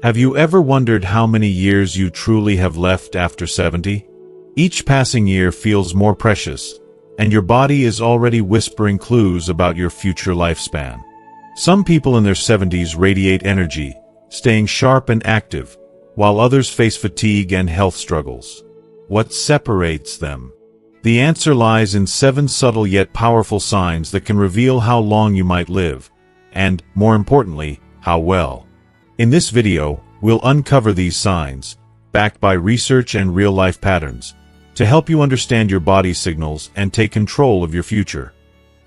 Have you ever wondered how many years you truly have left after 70? Each passing year feels more precious, and your body is already whispering clues about your future lifespan. Some people in their 70s radiate energy, staying sharp and active, while others face fatigue and health struggles. What separates them? The answer lies in 7 subtle yet powerful signs that can reveal how long you might live, and, more importantly, how well. In this video, we'll uncover these signs, backed by research and real-life patterns, to help you understand your body's signals and take control of your future.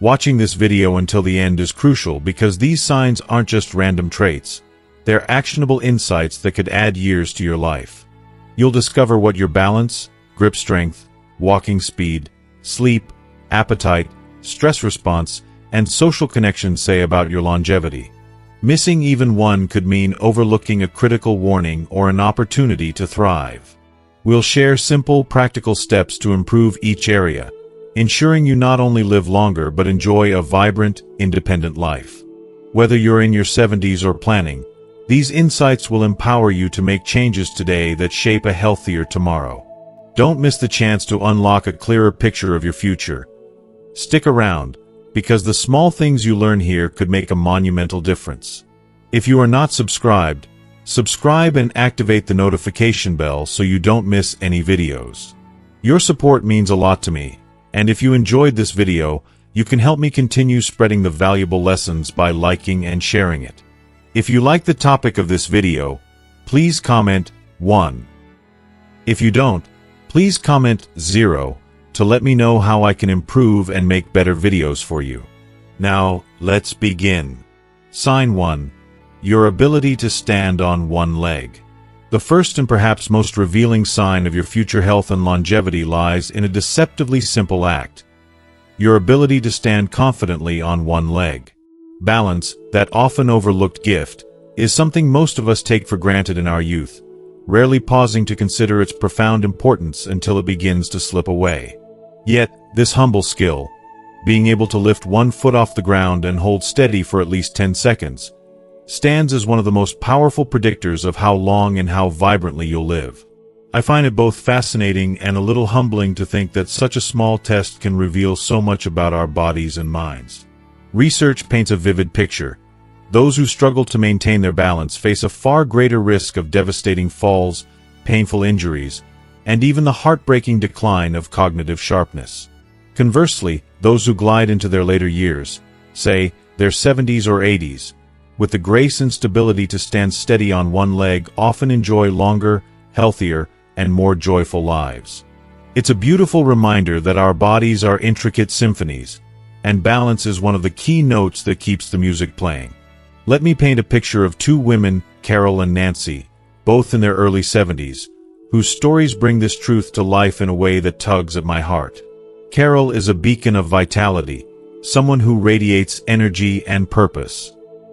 Watching this video until the end is crucial because these signs aren't just random traits. They're actionable insights that could add years to your life. You'll discover what your balance, grip strength, walking speed, sleep, appetite, stress response, and social connections say about your longevity. Missing even one could mean overlooking a critical warning or an opportunity to thrive. We'll share simple, practical steps to improve each area, ensuring you not only live longer but enjoy a vibrant, independent life. Whether you're in your 70s or planning, these insights will empower you to make changes today that shape a healthier tomorrow. Don't miss the chance to unlock a clearer picture of your future. Stick around, because the small things you learn here could make a monumental difference. If you are not subscribed, subscribe and activate the notification bell so you don't miss any videos. Your support means a lot to me, and if you enjoyed this video, you can help me continue spreading the valuable lessons by liking and sharing it. If you like the topic of this video, please comment 1. If you don't, please comment 0 to let me know how I can improve and make better videos for you. Now, let's begin. Sign 1. Your ability to stand on one leg. The first and perhaps most revealing sign of your future health and longevity lies in a deceptively simple act. Your ability to stand confidently on one leg. Balance, that often overlooked gift, is something most of us take for granted in our youth, rarely pausing to consider its profound importance until it begins to slip away. Yet, this humble skill, being able to lift one foot off the ground and hold steady for at least 10 seconds, stands as one of the most powerful predictors of how long and how vibrantly you'll live. I find it both fascinating and a little humbling to think that such a small test can reveal so much about our bodies and minds. Research paints a vivid picture. Those who struggle to maintain their balance face a far greater risk of devastating falls, painful injuries, and even the heartbreaking decline of cognitive sharpness. Conversely, those who glide into their later years, say, their 70s or 80s, with the grace and stability to stand steady on one leg often enjoy longer, healthier, and more joyful lives. It's a beautiful reminder that our bodies are intricate symphonies, and balance is one of the key notes that keeps the music playing. Let me paint a picture of 2 women, Carol and Nancy, both in their early 70s, whose stories bring this truth to life in a way that tugs at my heart. Carol is a beacon of vitality, someone who radiates energy and purpose.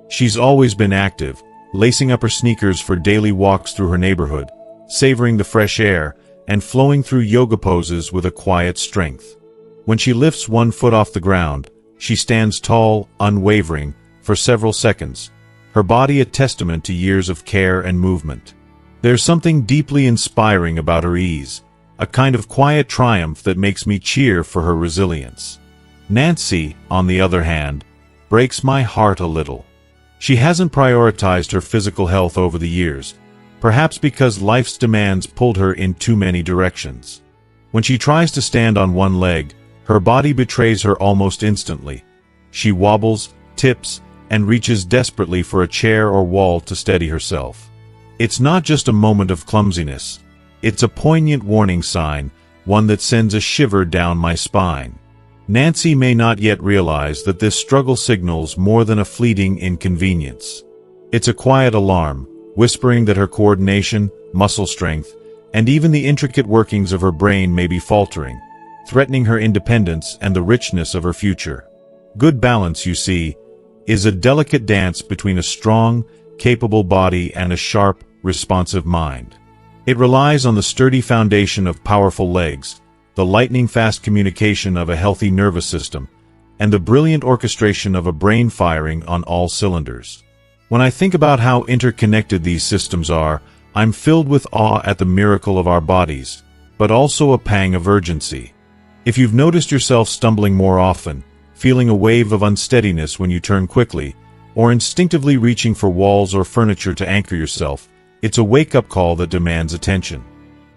She's always been active, lacing up her sneakers for daily walks through her neighborhood, savoring the fresh air, and flowing through yoga poses with a quiet strength. When she lifts one foot off the ground, she stands tall, unwavering, for several seconds, her body a testament to years of care and movement. There's something deeply inspiring about her ease, a kind of quiet triumph that makes me cheer for her resilience. Nancy, on the other hand, breaks my heart a little. She hasn't prioritized her physical health over the years, perhaps because life's demands pulled her in too many directions. When she tries to stand on one leg, her body betrays her almost instantly. She wobbles, tips, and reaches desperately for a chair or wall to steady herself. It's not just a moment of clumsiness. It's a poignant warning sign, one that sends a shiver down my spine. Nancy may not yet realize that this struggle signals more than a fleeting inconvenience. It's a quiet alarm, whispering that her coordination, muscle strength, and even the intricate workings of her brain may be faltering, threatening her independence and the richness of her future. Good balance, you see, is a delicate dance between a strong, capable body and a sharp, responsive mind. It relies on the sturdy foundation of powerful legs, the lightning-fast communication of a healthy nervous system, and the brilliant orchestration of a brain firing on all cylinders. When I think about how interconnected these systems are, I'm filled with awe at the miracle of our bodies, but also a pang of urgency. If you've noticed yourself stumbling more often, feeling a wave of unsteadiness when you turn quickly, or instinctively reaching for walls or furniture to anchor yourself, it's a wake-up call that demands attention.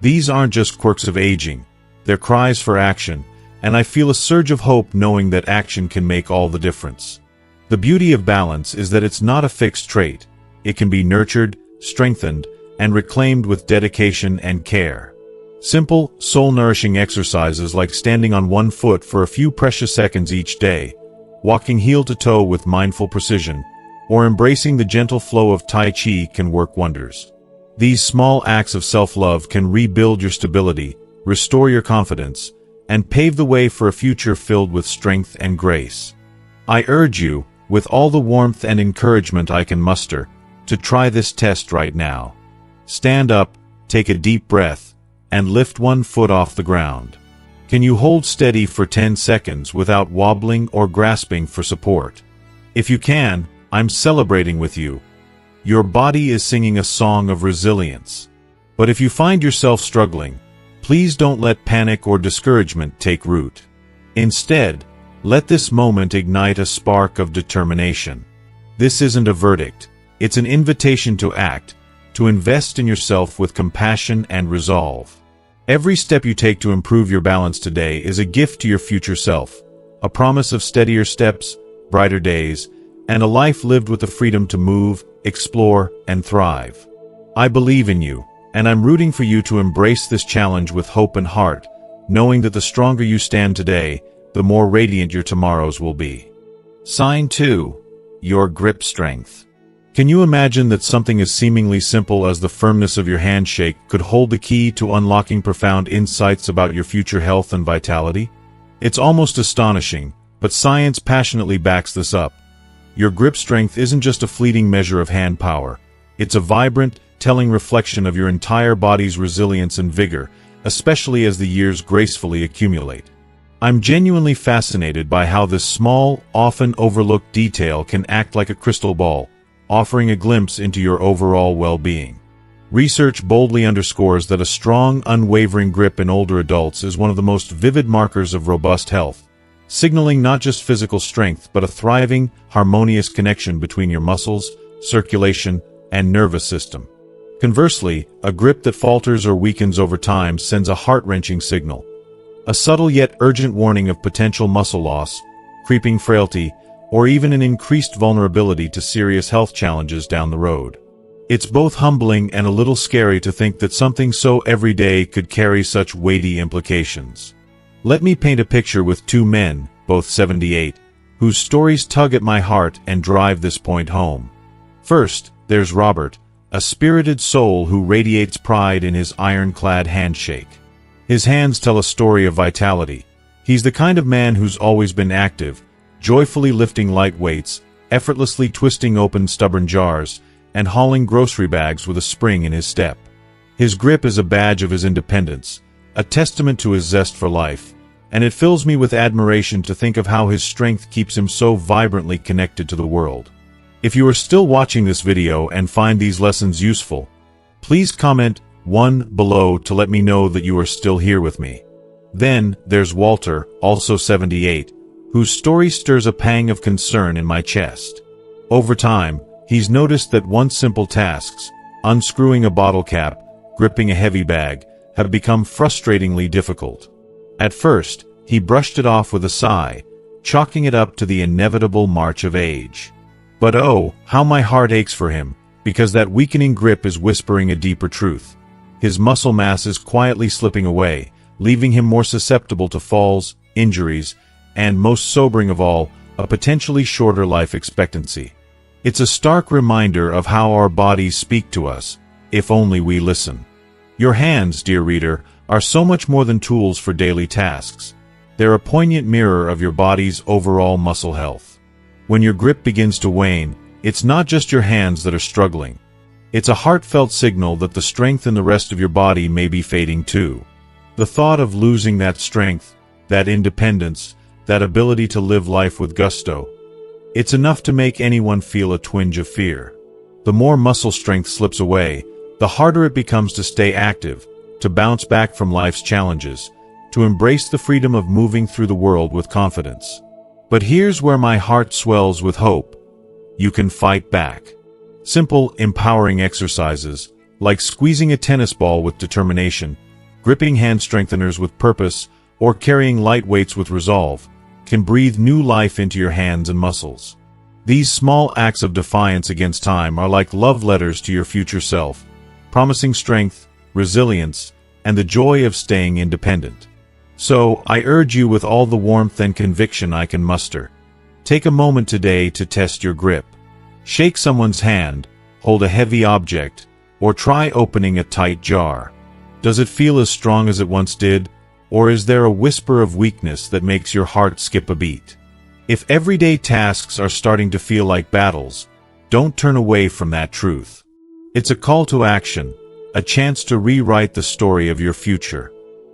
These aren't just quirks of aging, they're cries for action, and I feel a surge of hope knowing that action can make all the difference. The beauty of balance is that it's not a fixed trait. It can be nurtured, strengthened, and reclaimed with dedication and care. Simple, soul-nourishing exercises like standing on one foot for a few precious seconds each day, walking heel-to-toe with mindful precision, or embracing the gentle flow of Tai Chi can work wonders. These small acts of self-love can rebuild your stability, restore your confidence, and pave the way for a future filled with strength and grace. I urge you, with all the warmth and encouragement I can muster, to try this test right now. Stand up, take a deep breath, and lift one foot off the ground. Can you hold steady for 10 seconds without wobbling or grasping for support? If you can, I'm celebrating with you. Your body is singing a song of resilience. But if you find yourself struggling, please don't let panic or discouragement take root. Instead, let this moment ignite a spark of determination. This isn't a verdict, it's an invitation to act, to invest in yourself with compassion and resolve. Every step you take to improve your balance today is a gift to your future self, a promise of steadier steps, brighter days, and a life lived with the freedom to move, explore, and thrive. I believe in you, and I'm rooting for you to embrace this challenge with hope and heart, knowing that the stronger you stand today, the more radiant your tomorrows will be. Sign 2. Your grip strength. Can you imagine that something as seemingly simple as the firmness of your handshake could hold the key to unlocking profound insights about your future health and vitality? It's almost astonishing, but science passionately backs this up. Your grip strength isn't just a fleeting measure of hand power. It's a vibrant, telling reflection of your entire body's resilience and vigor, especially as the years gracefully accumulate. I'm genuinely fascinated by how this small, often overlooked detail can act like a crystal ball, offering a glimpse into your overall well-being. Research boldly underscores that a strong, unwavering grip in older adults is one of the most vivid markers of robust health, signaling not just physical strength but a thriving, harmonious connection between your muscles, circulation, and nervous system. Conversely, a grip that falters or weakens over time sends a heart-wrenching signal, a subtle yet urgent warning of potential muscle loss, creeping frailty, or even an increased vulnerability to serious health challenges down the road. It's both humbling and a little scary to think that something so everyday could carry such weighty implications. Let me paint a picture with two men, both 78, whose stories tug at my heart and drive this point home. First, there's Robert, a spirited soul who radiates pride in his ironclad handshake. His hands tell a story of vitality. He's the kind of man who's always been active, joyfully lifting light weights, effortlessly twisting open stubborn jars, and hauling grocery bags with a spring in his step. His grip is a badge of his independence, a testament to his zest for life, and it fills me with admiration to think of how his strength keeps him so vibrantly connected to the world. If you are still watching this video and find these lessons useful, please comment 1 below to let me know that you are still here with me. Then, there's Walter, also 78, whose story stirs a pang of concern in my chest. Over time, he's noticed that once simple tasks, unscrewing a bottle cap, gripping a heavy bag, have become frustratingly difficult. At first, he brushed it off with a sigh, chalking it up to the inevitable march of age. But oh, how my heart aches for him, because that weakening grip is whispering a deeper truth. His muscle mass is quietly slipping away, leaving him more susceptible to falls, injuries, and, most sobering of all, a potentially shorter life expectancy. It's a stark reminder of how our bodies speak to us, if only we listen. Your hands, dear reader, are so much more than tools for daily tasks. They're a poignant mirror of your body's overall muscle health. When your grip begins to wane, it's not just your hands that are struggling. It's a heartfelt signal that the strength in the rest of your body may be fading too. The thought of losing that strength, that independence, that ability to live life with gusto, it's enough to make anyone feel a twinge of fear. The more muscle strength slips away, the harder it becomes to stay active, to bounce back from life's challenges, to embrace the freedom of moving through the world with confidence. But here's where my heart swells with hope. You can fight back. Simple, empowering exercises, like squeezing a tennis ball with determination, gripping hand strengtheners with purpose, or carrying light weights with resolve, can breathe new life into your hands and muscles. These small acts of defiance against time are like love letters to your future self, promising strength, resilience, and the joy of staying independent. So, I urge you with all the warmth and conviction I can muster. Take a moment today to test your grip. Shake someone's hand, hold a heavy object, or try opening a tight jar. Does it feel as strong as it once did, or is there a whisper of weakness that makes your heart skip a beat? If everyday tasks are starting to feel like battles, don't turn away from that truth. It's a call to action, a chance to rewrite the story of your future.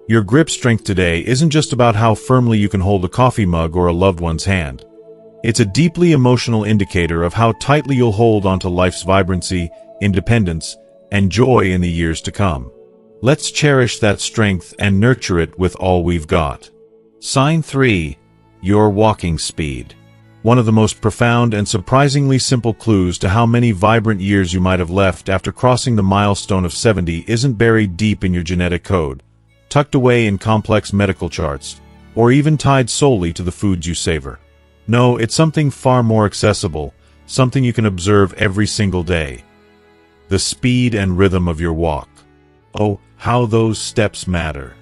Your grip strength today isn't just about how firmly you can hold a coffee mug or a loved one's hand. It's a deeply emotional indicator of how tightly you'll hold onto life's vibrancy, independence, and joy in the years to come. Let's cherish that strength and nurture it with all we've got. Sign 3. Your walking speed. One of the most profound and surprisingly simple clues to how many vibrant years you might have left after crossing the milestone of 70 isn't buried deep in your genetic code, tucked away in complex medical charts, or even tied solely to the foods you savor. No, it's something far more accessible, something you can observe every single day. The speed and rhythm of your walk. Oh, how those steps matter.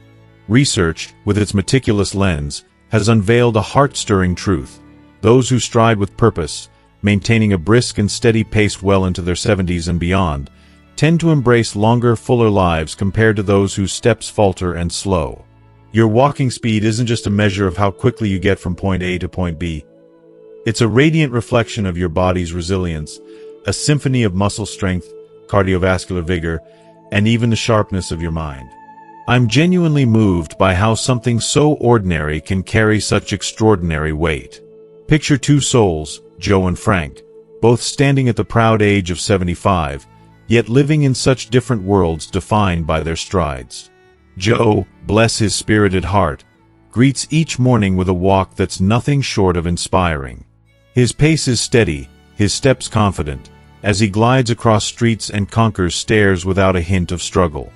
Research, with its meticulous lens, has unveiled a heart-stirring truth. Those who stride with purpose, maintaining a brisk and steady pace well into their 70s and beyond, tend to embrace longer, fuller lives compared to those whose steps falter and slow. Your walking speed isn't just a measure of how quickly you get from point A to point B. It's a radiant reflection of your body's resilience, a symphony of muscle strength, cardiovascular vigor, and even the sharpness of your mind. I'm genuinely moved by how something so ordinary can carry such extraordinary weight. Picture two souls, Joe and Frank, both standing at the proud age of 75, yet living in such different worlds defined by their strides. Joe, bless his spirited heart, greets each morning with a walk that's nothing short of inspiring. His pace is steady, his steps confident, as he glides across streets and conquers stairs without a hint of struggle.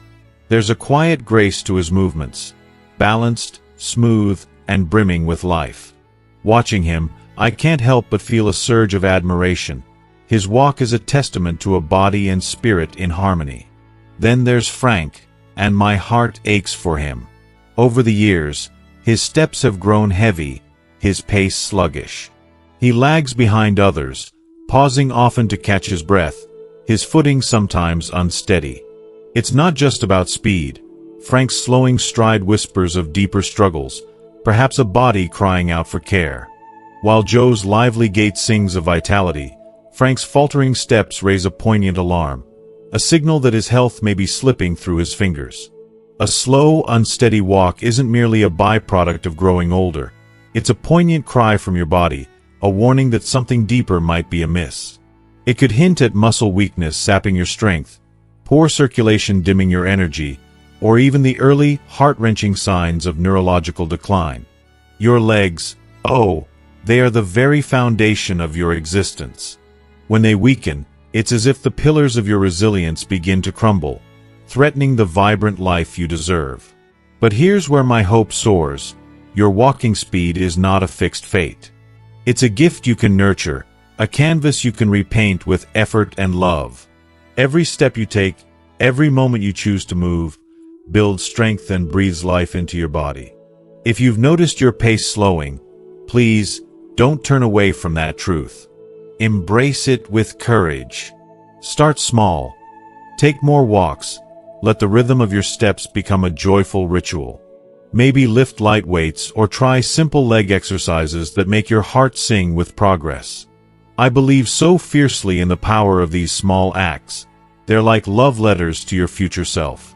There's a quiet grace to his movements, balanced, smooth, and brimming with life. Watching him, I can't help but feel a surge of admiration. His walk is a testament to a body and spirit in harmony. Then there's Frank, and my heart aches for him. Over the years, his steps have grown heavy, his pace sluggish. He lags behind others, pausing often to catch his breath, his footing sometimes unsteady. It's not just about speed. Frank's slowing stride whispers of deeper struggles, perhaps a body crying out for care. While Joe's lively gait sings of vitality, Frank's faltering steps raise a poignant alarm, a signal that his health may be slipping through his fingers. A slow, unsteady walk isn't merely a byproduct of growing older. It's a poignant cry from your body, a warning that something deeper might be amiss. It could hint at muscle weakness sapping your strength, poor circulation dimming your energy, or even the early, heart-wrenching signs of neurological decline. Your legs, oh, they are the very foundation of your existence. When they weaken, it's as if the pillars of your resilience begin to crumble, threatening the vibrant life you deserve. But here's where my hope soars. Your walking speed is not a fixed fate. It's a gift you can nurture, a canvas you can repaint with effort and love. Every step you take, every moment you choose to move, builds strength and breathes life into your body. If you've noticed your pace slowing, please, don't turn away from that truth. Embrace it with courage. Start small. Take more walks. Let the rhythm of your steps become a joyful ritual. Maybe lift light weights or try simple leg exercises that make your heart sing with progress. I believe so fiercely in the power of these small acts. They're like love letters to your future self.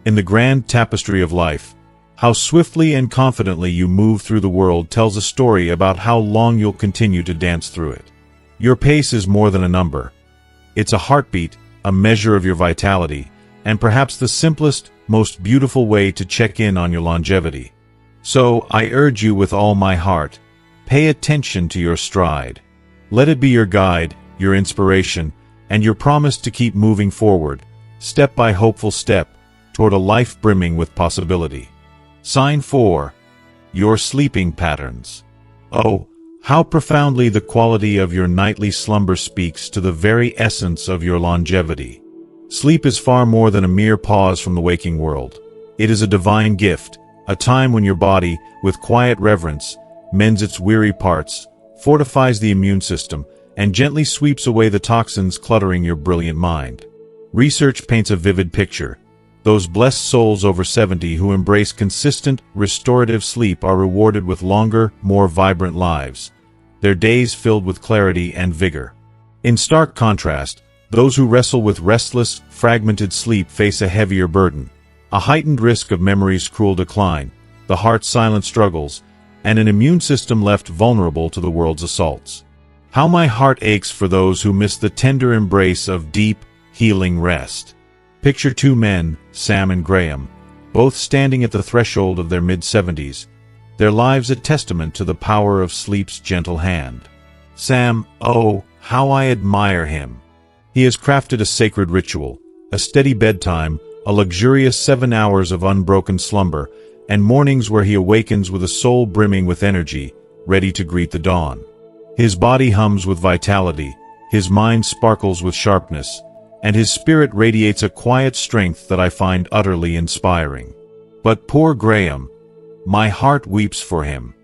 In the grand tapestry of life, how swiftly and confidently you move through the world tells a story about how long you'll continue to dance through it. Your pace is more than a number. It's a heartbeat, a measure of your vitality, and perhaps the simplest, most beautiful way to check in on your longevity. So, I urge you with all my heart, pay attention to your stride. Let it be your guide, your inspiration, and your promise to keep moving forward, step by hopeful step, toward a life brimming with possibility. Sign 4. Your sleeping patterns. Oh, how profoundly the quality of your nightly slumber speaks to the very essence of your longevity. Sleep is far more than a mere pause from the waking world. It is a divine gift, a time when your body, with quiet reverence, mends its weary parts, fortifies the immune system, and gently sweeps away the toxins cluttering your brilliant mind. Research paints a vivid picture. Those blessed souls over 70 who embrace consistent, restorative sleep are rewarded with longer, more vibrant lives, their days filled with clarity and vigor. In stark contrast, those who wrestle with restless, fragmented sleep face a heavier burden, a heightened risk of memory's cruel decline, the heart's silent struggles, and an immune system left vulnerable to the world's assaults. How my heart aches for those who miss the tender embrace of deep, healing rest. Picture two men, Sam and Graham, both standing at the threshold of their mid-70s, their lives a testament to the power of sleep's gentle hand. Sam, oh, how I admire him. He has crafted a sacred ritual, a steady bedtime, a luxurious 7 hours of unbroken slumber, and mornings where he awakens with a soul brimming with energy, ready to greet the dawn. His body hums with vitality, his mind sparkles with sharpness, and his spirit radiates a quiet strength that I find utterly inspiring. But poor Graham, my heart weeps for him.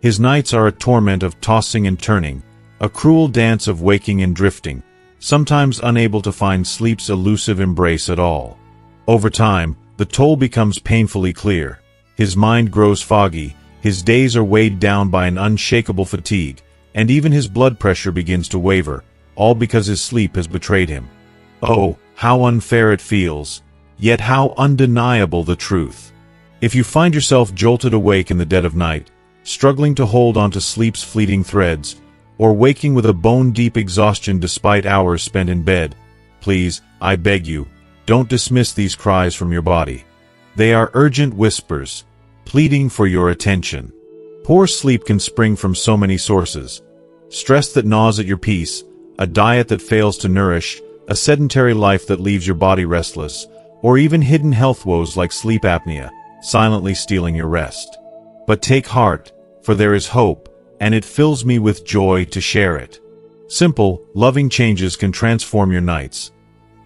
His nights are a torment of tossing and turning, a cruel dance of waking and drifting, sometimes unable to find sleep's elusive embrace at all. Over time, the toll becomes painfully clear. His mind grows foggy, his days are weighed down by an unshakable fatigue, and even his blood pressure begins to waver, all because his sleep has betrayed him. Oh, how unfair it feels, yet how undeniable the truth. If you find yourself jolted awake in the dead of night, struggling to hold onto sleep's fleeting threads, or waking with a bone-deep exhaustion despite hours spent in bed, please, I beg you, don't dismiss these cries from your body. They are urgent whispers, pleading for your attention. Poor sleep can spring from so many sources. Stress that gnaws at your peace, a diet that fails to nourish, a sedentary life that leaves your body restless, or even hidden health woes like sleep apnea, silently stealing your rest. But take heart, for there is hope, and it fills me with joy to share it. Simple, loving changes can transform your nights.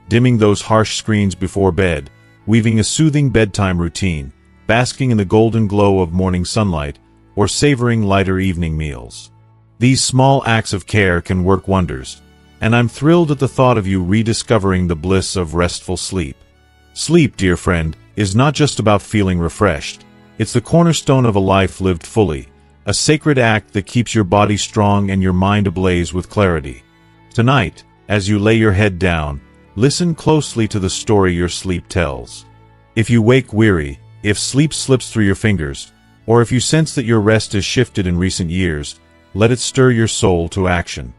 Dimming those harsh screens before bed, weaving a soothing bedtime routine, basking in the golden glow of morning sunlight, or savoring lighter evening meals. These small acts of care can work wonders, and I'm thrilled at the thought of you rediscovering the bliss of restful sleep. Sleep, dear friend, is not just about feeling refreshed. It's the cornerstone of a life lived fully, a sacred act that keeps your body strong and your mind ablaze with clarity. Tonight, as you lay your head down, listen closely to the story your sleep tells. If you wake weary, if sleep slips through your fingers, or if you sense that your rest has shifted in recent years, let it stir your soul to action.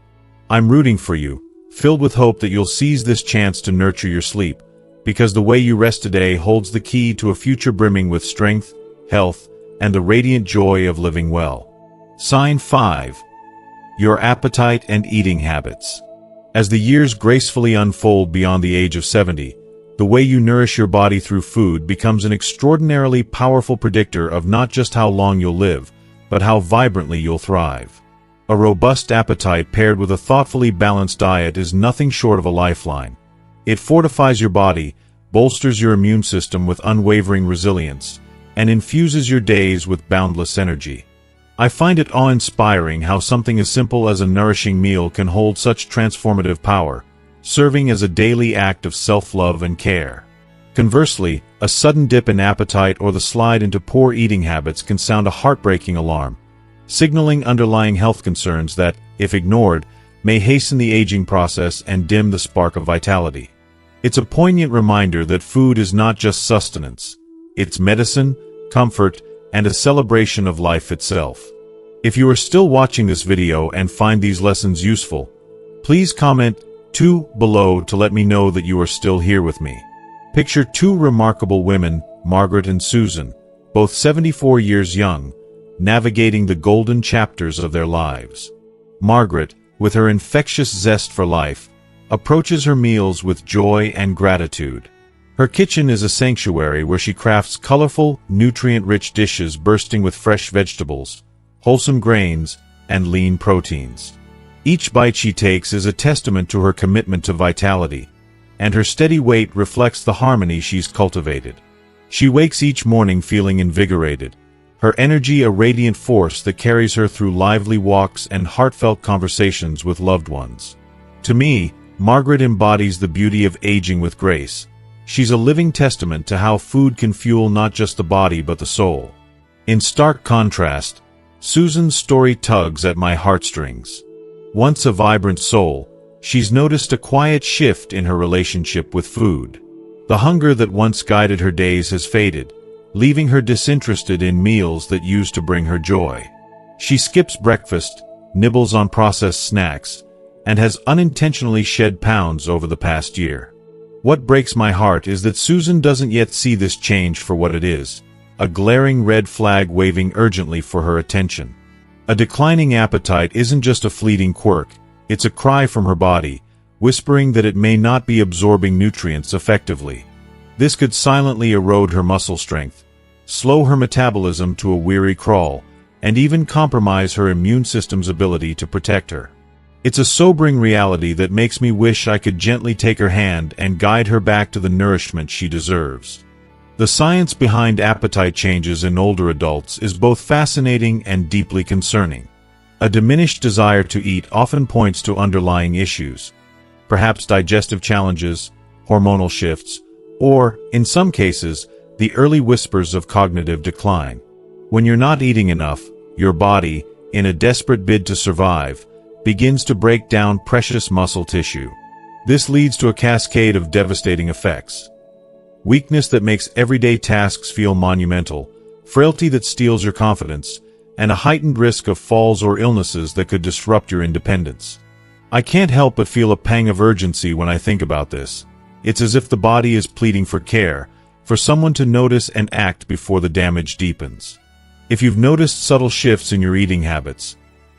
I'm rooting for you, filled with hope that you'll seize this chance to nurture your sleep, because the way you rest today holds the key to a future brimming with strength, health, and the radiant joy of living well. Sign 5. Your appetite and eating habits. As the years gracefully unfold beyond the age of 70, the way you nourish your body through food becomes an extraordinarily powerful predictor of not just how long you'll live, but how vibrantly you'll thrive. A robust appetite paired with a thoughtfully balanced diet is nothing short of a lifeline. It fortifies your body, bolsters your immune system with unwavering resilience, and infuses your days with boundless energy. I find it awe-inspiring how something as simple as a nourishing meal can hold such transformative power, serving as a daily act of self-love and care. Conversely, a sudden dip in appetite or the slide into poor eating habits can sound a heartbreaking alarm, signaling underlying health concerns that, if ignored, may hasten the aging process and dim the spark of vitality. It's a poignant reminder that food is not just sustenance. It's medicine, comfort, and a celebration of life itself. If you are still watching this video and find these lessons useful, please comment, 2 below to let me know that you are still here with me. Picture two remarkable women, Margaret and Susan, both 74 years young, navigating the golden chapters of their lives. Margaret, with her infectious zest for life, approaches her meals with joy and gratitude. Her kitchen is a sanctuary where she crafts colorful, nutrient-rich dishes bursting with fresh vegetables, wholesome grains, and lean proteins. Each bite she takes is a testament to her commitment to vitality, and her steady weight reflects the harmony she's cultivated. She wakes each morning feeling invigorated, her energy a radiant force that carries her through lively walks and heartfelt conversations with loved ones. To me, Margaret embodies the beauty of aging with grace. She's a living testament to how food can fuel not just the body but the soul. In stark contrast, Susan's story tugs at my heartstrings. Once a vibrant soul, she's noticed a quiet shift in her relationship with food. The hunger that once guided her days has faded, leaving her disinterested in meals that used to bring her joy. She skips breakfast, nibbles on processed snacks, and has unintentionally shed pounds over the past year. What breaks my heart is that Susan doesn't yet see this change for what it is, a glaring red flag waving urgently for her attention. A declining appetite isn't just a fleeting quirk, it's a cry from her body, whispering that it may not be absorbing nutrients effectively. This could silently erode her muscle strength, slow her metabolism to a weary crawl, and even compromise her immune system's ability to protect her. It's a sobering reality that makes me wish I could gently take her hand and guide her back to the nourishment she deserves. The science behind appetite changes in older adults is both fascinating and deeply concerning. A diminished desire to eat often points to underlying issues, perhaps digestive challenges, hormonal shifts, or, in some cases, the early whispers of cognitive decline. When you're not eating enough, your body, in a desperate bid to survive, begins to break down precious muscle tissue. This leads to a cascade of devastating effects. Weakness that makes everyday tasks feel monumental, frailty that steals your confidence, and a heightened risk of falls or illnesses that could disrupt your independence. I can't help but feel a pang of urgency when I think about this. It's as if the body is pleading for care, for someone to notice and act before the damage deepens. If you've noticed subtle shifts in your eating habits,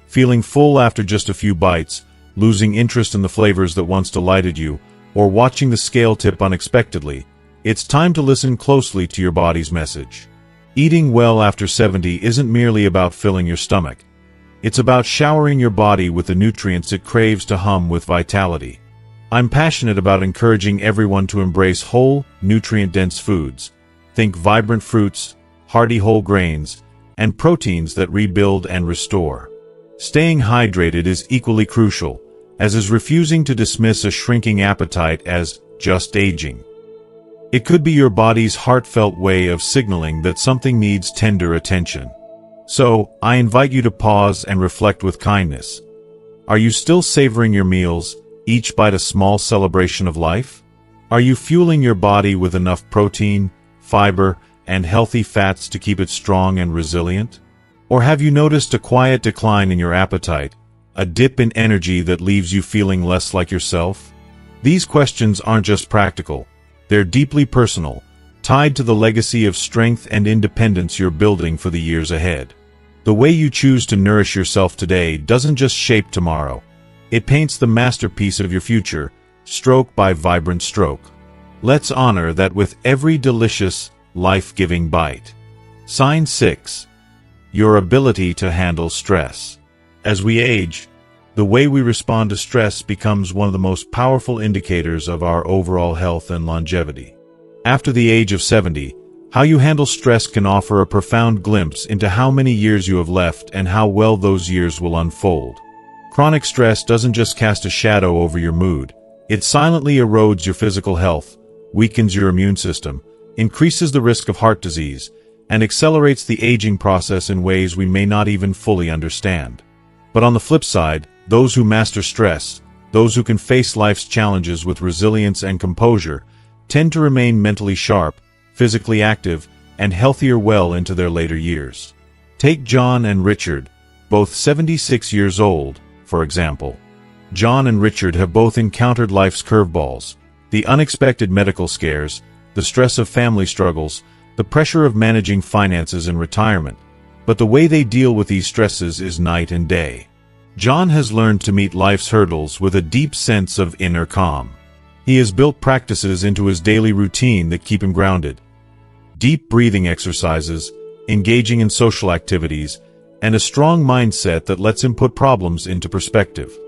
feeling full after just a few bites, losing interest in the flavors that once delighted you, or watching the scale tip unexpectedly, it's time to listen closely to your body's message. Eating well after 70 isn't merely about filling your stomach. It's about showering your body with the nutrients it craves to hum with vitality. I'm passionate about encouraging everyone to embrace whole, nutrient-dense foods. Think vibrant fruits, hearty whole grains, and proteins that rebuild and restore. Staying hydrated is equally crucial, as is refusing to dismiss a shrinking appetite as just aging. It could be your body's heartfelt way of signaling that something needs tender attention. So, I invite you to pause and reflect with kindness. Are you still savoring your meals, each bite a small celebration of life? Are you fueling your body with enough protein, fiber, and healthy fats to keep it strong and resilient? Or have you noticed a quiet decline in your appetite, a dip in energy that leaves you feeling less like yourself? These questions aren't just practical. They're deeply personal, tied to the legacy of strength and independence you're building for the years ahead. The way you choose to nourish yourself today doesn't just shape tomorrow. It paints the masterpiece of your future, stroke by vibrant stroke. Let's honor that with every delicious, life-giving bite. Sign 6. Your ability to handle stress. As we age, the way we respond to stress becomes one of the most powerful indicators of our overall health and longevity. After the age of 70, how you handle stress can offer a profound glimpse into how many years you have left and how well those years will unfold. Chronic stress doesn't just cast a shadow over your mood, it silently erodes your physical health, weakens your immune system, increases the risk of heart disease, and accelerates the aging process in ways we may not even fully understand. But on the flip side, those who master stress, those who can face life's challenges with resilience and composure, tend to remain mentally sharp, physically active, and healthier well into their later years. Take John and Richard, both 76 years old, for example. John and Richard have both encountered life's curveballs, the unexpected medical scares, the stress of family struggles, the pressure of managing finances and retirement. But the way they deal with these stresses is night and day. John has learned to meet life's hurdles with a deep sense of inner calm. He has built practices into his daily routine that keep him grounded. Deep breathing exercises, engaging in social activities, and a strong mindset that lets him put problems into perspective.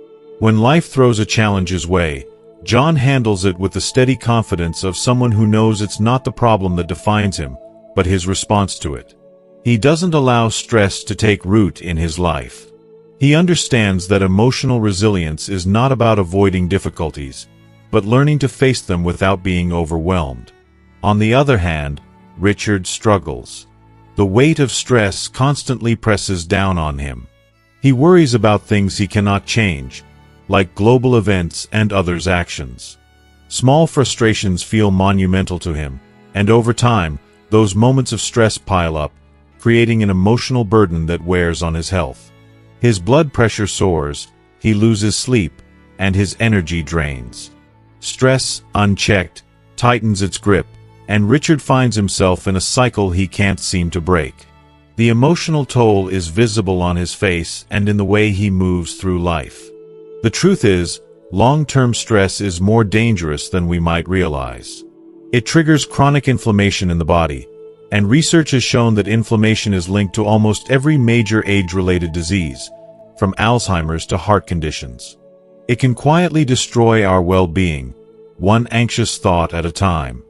When life throws a challenge his way, John handles it with the steady confidence of someone who knows it's not the problem that defines him, but his response to it. He doesn't allow stress to take root in his life. He understands that emotional resilience is not about avoiding difficulties, but learning to face them without being overwhelmed. On the other hand, Richard struggles. The weight of stress constantly presses down on him. He worries about things he cannot change, like global events and others' actions. Small frustrations feel monumental to him, and over time, those moments of stress pile up, creating an emotional burden that wears on his health. His blood pressure soars, he loses sleep, and his energy drains. Stress, unchecked, tightens its grip, and Richard finds himself in a cycle he can't seem to break. The emotional toll is visible on his face and in the way he moves through life. The truth is, long-term stress is more dangerous than we might realize. It triggers chronic inflammation in the body, and research has shown that inflammation is linked to almost every major age-related disease, from Alzheimer's to heart conditions. It can quietly destroy our well-being, one anxious thought at a time.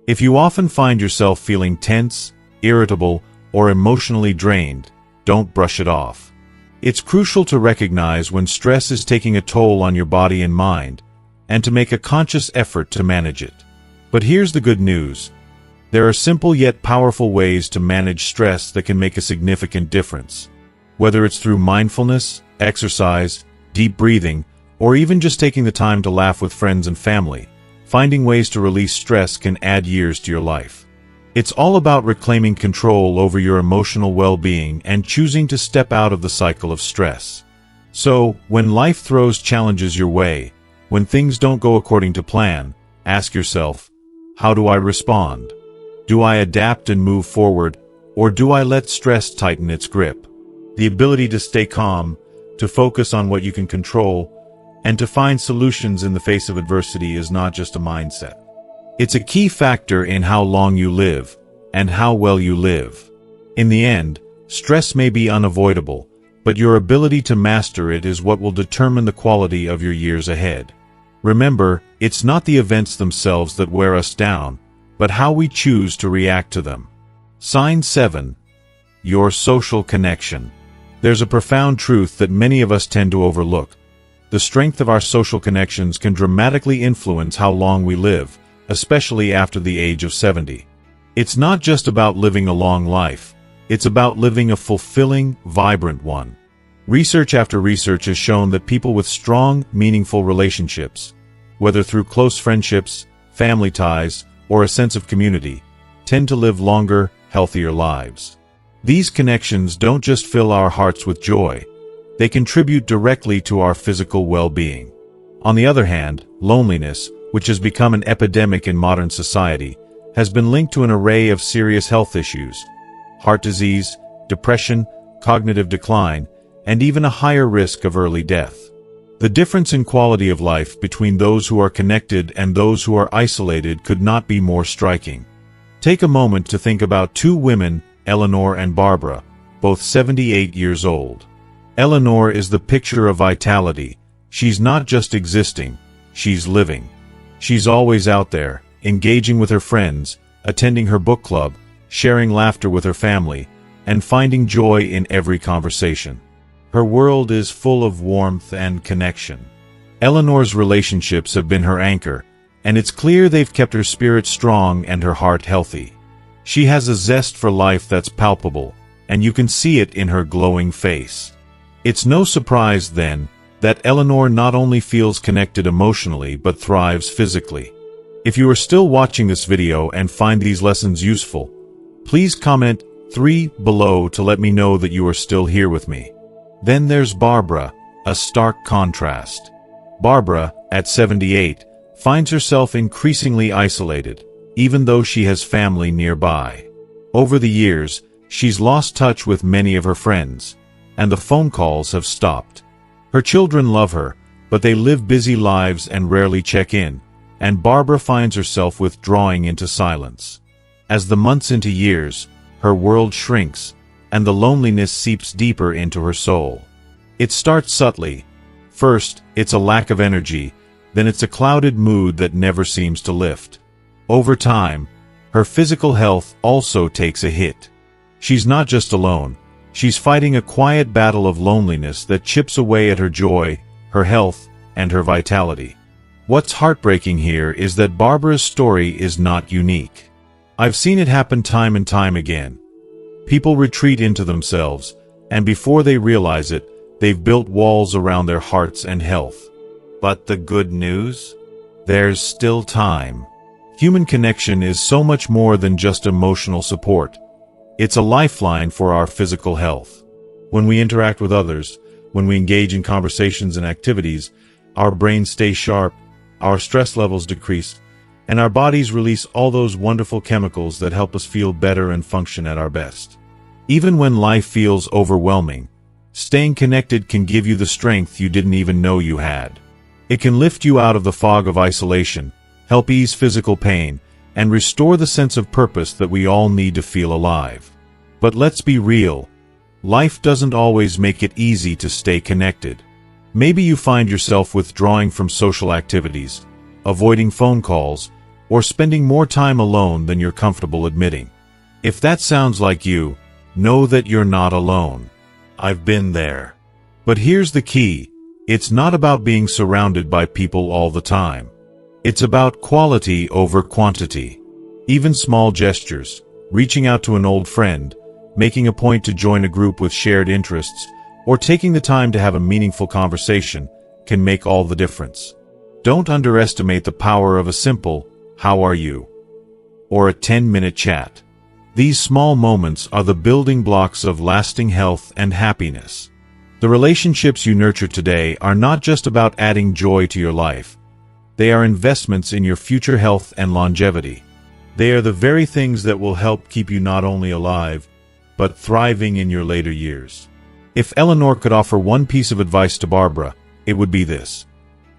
If you often find yourself feeling tense, irritable, or emotionally drained, don't brush it off. It's crucial to recognize when stress is taking a toll on your body and mind, and to make a conscious effort to manage it. But here's the good news. There are simple yet powerful ways to manage stress that can make a significant difference. Whether it's through mindfulness, exercise, deep breathing, or even just taking the time to laugh with friends and family, finding ways to release stress can add years to your life. It's all about reclaiming control over your emotional well-being and choosing to step out of the cycle of stress. So, when life throws challenges your way, when things don't go according to plan, ask yourself, how do I respond? Do I adapt and move forward, or do I let stress tighten its grip? The ability to stay calm, to focus on what you can control, and to find solutions in the face of adversity is not just a mindset. It's a key factor in how long you live, and how well you live. In the end, stress may be unavoidable, but your ability to master it is what will determine the quality of your years ahead. Remember, it's not the events themselves that wear us down, but how we choose to react to them. Sign 7. Your social connection. There's a profound truth that many of us tend to overlook. The strength of our social connections can dramatically influence how long we live, especially after the age of 70. It's not just about living a long life, it's about living a fulfilling, vibrant one. Research after research has shown that people with strong, meaningful relationships, whether through close friendships, family ties, or a sense of community, tend to live longer, healthier lives. These connections don't just fill our hearts with joy, they contribute directly to our physical well-being. On the other hand, loneliness, which has become an epidemic in modern society, has been linked to an array of serious health issues: heart disease, depression, cognitive decline, and even a higher risk of early death. The difference in quality of life between those who are connected and those who are isolated could not be more striking. Take a moment to think about two women, Eleanor and Barbara, both 78 years old. Eleanor is the picture of vitality. She's not just existing, she's living. She's always out there, engaging with her friends, attending her book club, sharing laughter with her family, and finding joy in every conversation. Her world is full of warmth and connection. Eleanor's relationships have been her anchor, and it's clear they've kept her spirit strong and her heart healthy. She has a zest for life that's palpable, and you can see it in her glowing face. It's no surprise, then, that Eleanor not only feels connected emotionally but thrives physically. If you are still watching this video and find these lessons useful, please comment 3 below to let me know that you are still here with me. Then there's Barbara, a stark contrast. Barbara, at 78, finds herself increasingly isolated, even though she has family nearby. Over the years, she's lost touch with many of her friends, and the phone calls have stopped. Her children love her, but they live busy lives and rarely check in, and Barbara finds herself withdrawing into silence. As the months into years, her world shrinks, and the loneliness seeps deeper into her soul. It starts subtly. First, it's a lack of energy, then it's a clouded mood that never seems to lift. Over time, her physical health also takes a hit. She's not just alone, she's fighting a quiet battle of loneliness that chips away at her joy, her health, and her vitality. What's heartbreaking here is that Barbara's story is not unique. I've seen it happen time and time again. People retreat into themselves, and before they realize it, they've built walls around their hearts and health. But the good news? There's still time. Human connection is so much more than just emotional support. It's a lifeline for our physical health. When we interact with others, when we engage in conversations and activities, our brains stay sharp, our stress levels decrease, and our bodies release all those wonderful chemicals that help us feel better and function at our best. Even when life feels overwhelming, staying connected can give you the strength you didn't even know you had. It can lift you out of the fog of isolation, help ease physical pain, and restore the sense of purpose that we all need to feel alive. But let's be real. Life doesn't always make it easy to stay connected. Maybe you find yourself withdrawing from social activities, avoiding phone calls, or spending more time alone than you're comfortable admitting. If that sounds like you, know that you're not alone. I've been there. But here's the key. It's not about being surrounded by people all the time. It's about quality over quantity. Even small gestures, reaching out to an old friend, making a point to join a group with shared interests, or taking the time to have a meaningful conversation, can make all the difference. Don't underestimate the power of a simple, "How are you?" or a 10-minute chat. These small moments are the building blocks of lasting health and happiness. The relationships you nurture today are not just about adding joy to your life. They are investments in your future health and longevity. They are the very things that will help keep you not only alive, but thriving in your later years. If Eleanor could offer one piece of advice to Barbara, it would be this: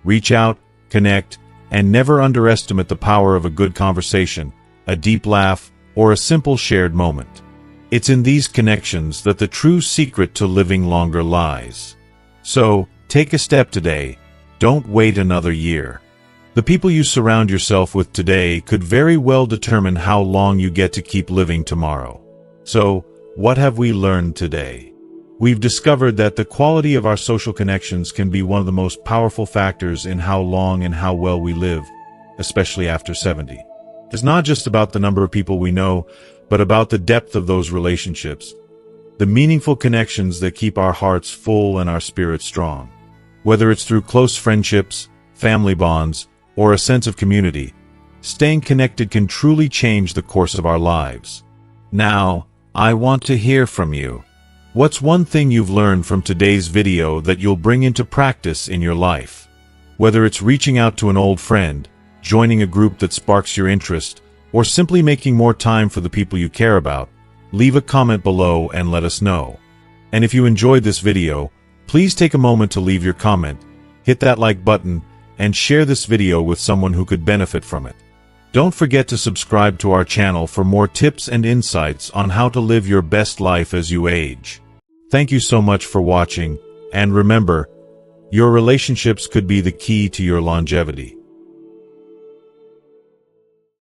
reach out, connect, and never underestimate the power of a good conversation, a deep laugh, or a simple shared moment. It's in these connections that the true secret to living longer lies. So, take a step today. Don't wait another year. The people you surround yourself with today could very well determine how long you get to keep living tomorrow. So, what have we learned today? We've discovered that the quality of our social connections can be one of the most powerful factors in how long and how well we live, especially after 70. It's not just about the number of people we know, but about the depth of those relationships, the meaningful connections that keep our hearts full and our spirits strong. Whether it's through close friendships, family bonds, or a sense of community, staying connected can truly change the course of our lives. Now, I want to hear from you. What's one thing you've learned from today's video that you'll bring into practice in your life? Whether it's reaching out to an old friend, joining a group that sparks your interest, or simply making more time for the people you care about, leave a comment below and let us know. And if you enjoyed this video, please take a moment to leave your comment, hit that like button, and share this video with someone who could benefit from it. Don't forget to subscribe to our channel for more tips and insights on how to live your best life as you age. Thank you so much for watching, and remember, your relationships could be the key to your longevity.